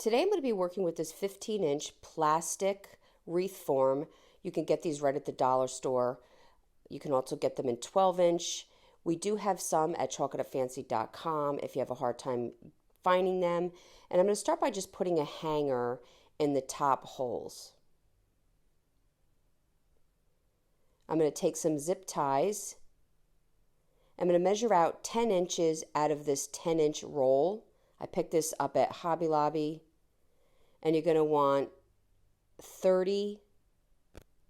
Today I'm going to be working with this 15-inch plastic wreath form. You can get these right at the dollar store. You can also get them in 12-inch. We do have some at chalkitupfancy.com if you have a hard time finding them. And I'm going to start by just putting a hanger in the top holes. I'm going to take some zip ties. I'm going to measure out 10 inches out of this 10-inch roll. I picked this up at Hobby Lobby. And you're going to want 30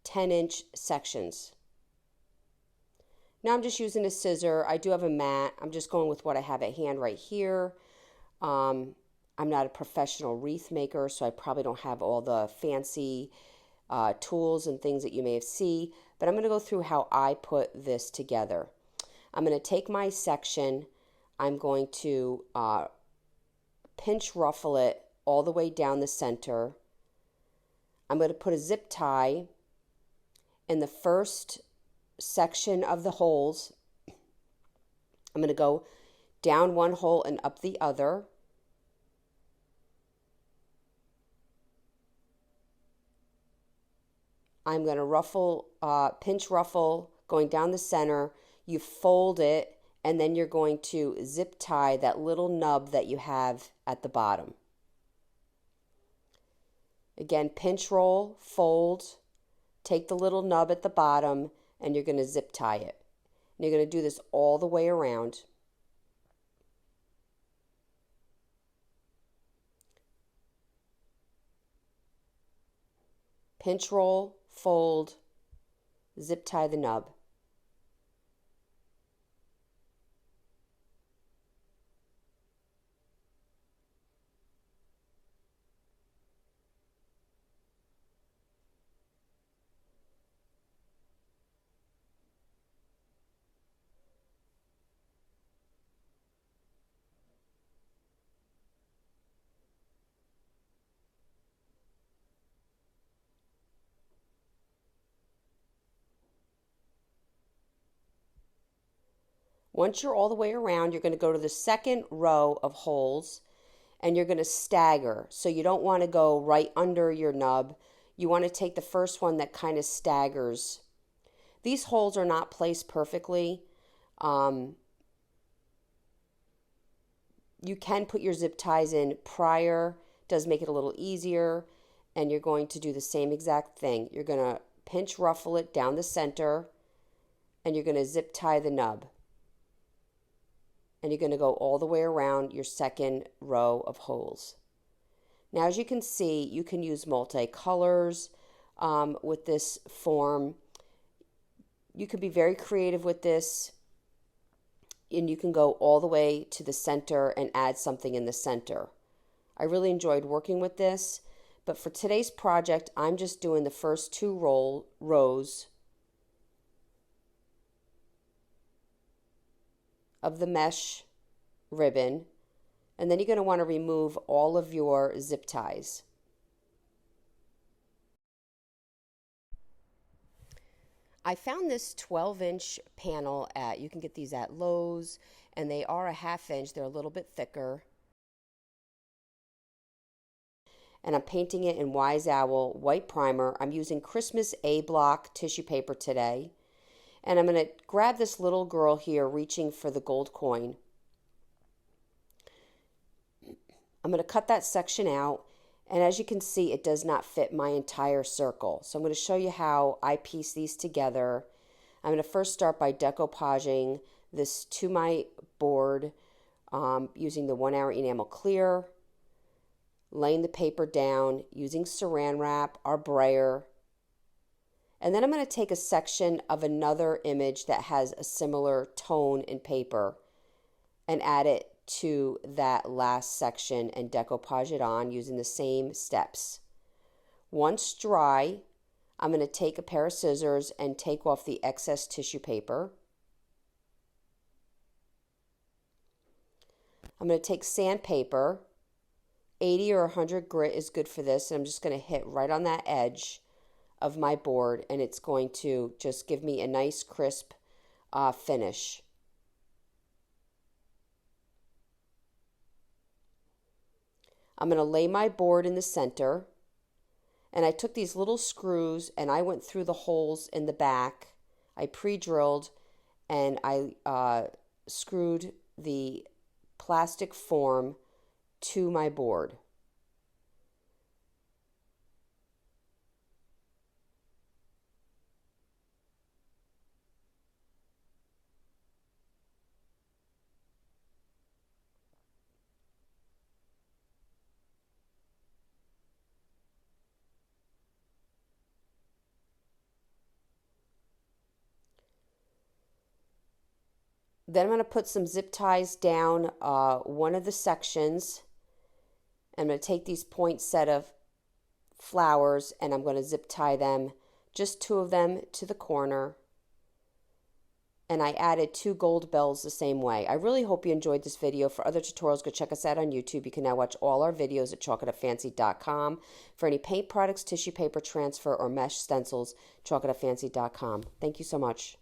10-inch sections. Now I'm just using a scissor. I do have a mat. I'm just going with what I have at hand right here. I'm not a professional wreath maker, so I probably don't have all the fancy tools and things that you may have seen. But I'm going to go through how I put this together. I'm going to take my section. I'm going to pinch ruffle it all the way down the center. I'm going to put a zip tie in the first section of the holes. I'm going to go down one hole and up the other. I'm going to ruffle, pinch ruffle going down the center. You fold it, and then you're going to zip tie that little nub that you have at the bottom. Again, pinch roll, fold, take the little nub at the bottom, and you're going to zip tie it. And you're going to do this all the way around. Pinch roll, fold, zip tie the nub. Once you're all the way around, you're going to go to the second row of holes and you're going to stagger. So you don't want to go right under your nub. You want to take the first one that kind of staggers. These holes are not placed perfectly. You can put your zip ties in prior. It does make it a little easier. And you're going to do the same exact thing. You're going to pinch ruffle it down the center and you're going to zip tie the nub. And you're going to go all the way around your second row of holes. Now, as you can see, you can use multicolors with this form. You can be very creative with this, and you can go all the way to the center and add something in the center. I really enjoyed working with this, but for today's project, I'm just doing the first two rows of the mesh ribbon, and then you're going to want to remove all of your zip ties. I found this 12-inch panel you can get these at Lowe's, and they are a 1/2 inch. They're a little bit thicker. And I'm painting it in Wise Owl white primer. I'm using Christmas A block tissue paper today. And I'm going to grab this little girl here reaching for the gold coin. I'm going to cut that section out. And as you can see, it does not fit my entire circle. So I'm going to show you how I piece these together. I'm going to first start by decoupaging this to my board using the 1-hour enamel clear, laying the paper down using saran wrap or brayer. And then I'm going to take a section of another image that has a similar tone in paper and add it to that last section and decoupage it on using the same steps. Once dry, I'm going to take a pair of scissors and take off the excess tissue paper. I'm going to take sandpaper. 80 or 100 grit is good for this, and I'm just going to hit right on that edge of my board, and it's going to just give me a nice crisp finish. I'm going to lay my board in the center, and I took these little screws and I went through the holes in the back. I pre-drilled and I screwed the plastic form to my board. Then I'm going to put some zip ties down one of the sections. I'm going to take these point set of flowers and I'm going to zip tie them, just 2 of them to the corner. And I added 2 gold bells the same way. I really hope you enjoyed this video. For other tutorials, go check us out on YouTube. You can now watch all our videos at chalkitofancy.com. For any paint products, tissue paper transfer, or mesh stencils, chalkitofancy.com. Thank you so much.